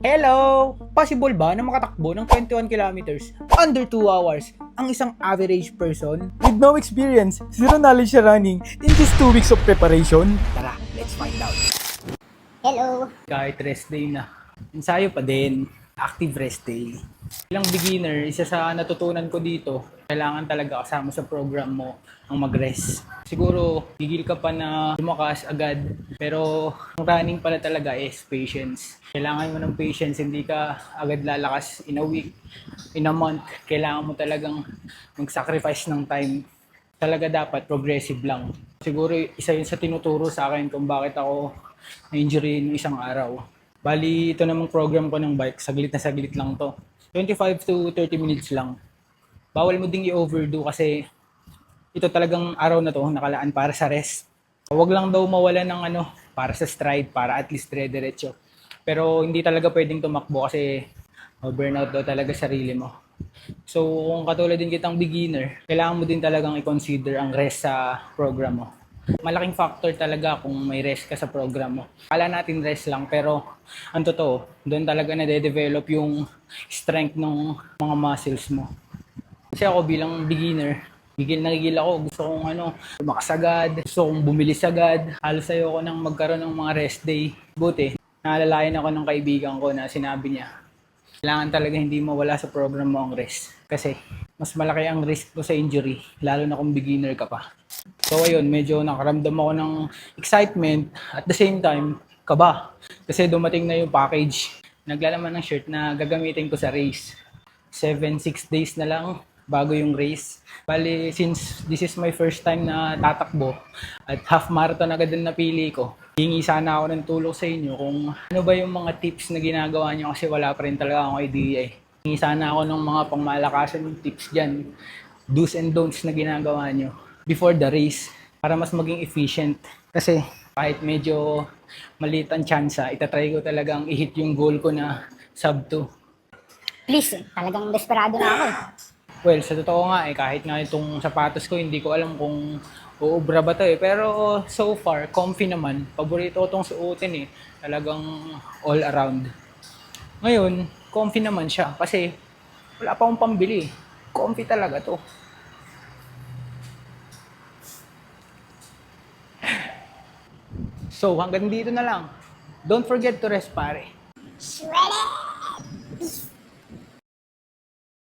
Hello! Possible ba na makatakbo ng 21 kilometers under 2 hours ang isang average person? With no experience, zero knowledge sa running, in just 2 weeks of preparation? Tara, let's find out. Hello. Kahit rest day na, ensayo pa din. Active rest day. Bilang beginner, isa sa natutunan ko dito, kailangan talaga kasama sa program mo ang mag-rest. Siguro, gigil ka pa na lumakas agad, pero ang running pala talaga is patience. Kailangan mo ng patience, hindi ka agad lalakas in a week, in a month. Kailangan mo talagang mag-sacrifice ng time. Talaga dapat progressive lang. Siguro isa yun sa tinuturo sa akin kung bakit ako na-injury ng isang araw. Bali, ito namang program ko ng bike, saglit na saglit lang to. 25 to 30 minutes lang. Bawal mo ding i-overdo kasi ito talagang araw na to nakalaan para sa rest. Huwag lang daw mawala ng para sa stride, para at least dire-diretso. Pero hindi talaga pwedeng tumakbo kasi burnout daw talaga sarili mo. So kung katulad din kitang beginner, kailangan mo din talagang i-consider ang rest sa program mo. Malaking factor talaga kung may rest ka sa program mo. Akala natin rest lang pero ang totoo, doon talaga na-develop yung strength ng mga muscles mo. Kasi ako bilang beginner, gigil na gigil ako. Gusto kong lumakas agad, gusto kong bumilis agad. Halos ayoko nang magkaroon ng mga rest day. Buti, naalalayan ako ng kaibigan ko na sinabi niya, kailangan talaga hindi mawala sa program mo ang rest. Kasi mas malaki ang risk mo sa injury, lalo na kung beginner ka pa. So ayun, medyo nakaramdam ako ng excitement at the same time, kaba. Kasi dumating na yung package. Naglalaman ng shirt na gagamitin ko sa race. 6 days na lang bago yung race. Bali, since this is my first time na tatakbo at half marathon agad ang napili ko, hingi sana ako ng tulong sa inyo kung ano ba yung mga tips na ginagawa nyo kasi wala pa rin talaga akong idea eh. Hingi sana ako ng mga pangmalakasan tips dyan, do's and don'ts na ginagawa nyo before the race para mas maging efficient. Kasi kahit medyo maliit ang tsansa, itatry ko talagang i-hit yung goal ko na sub 2. Please, talagang desperado na ako eh. Well, sa totoo nga kahit nga itong sapatos ko, hindi ko alam kung uubra ba to eh. Pero so far, comfy naman. Paborito ko itong suotin eh. Talagang all around. Ngayon, comfy naman siya kasi wala pa akong pambili. Comfy talaga to. So, hanggang dito na lang. Don't forget to rest, pare. Shred!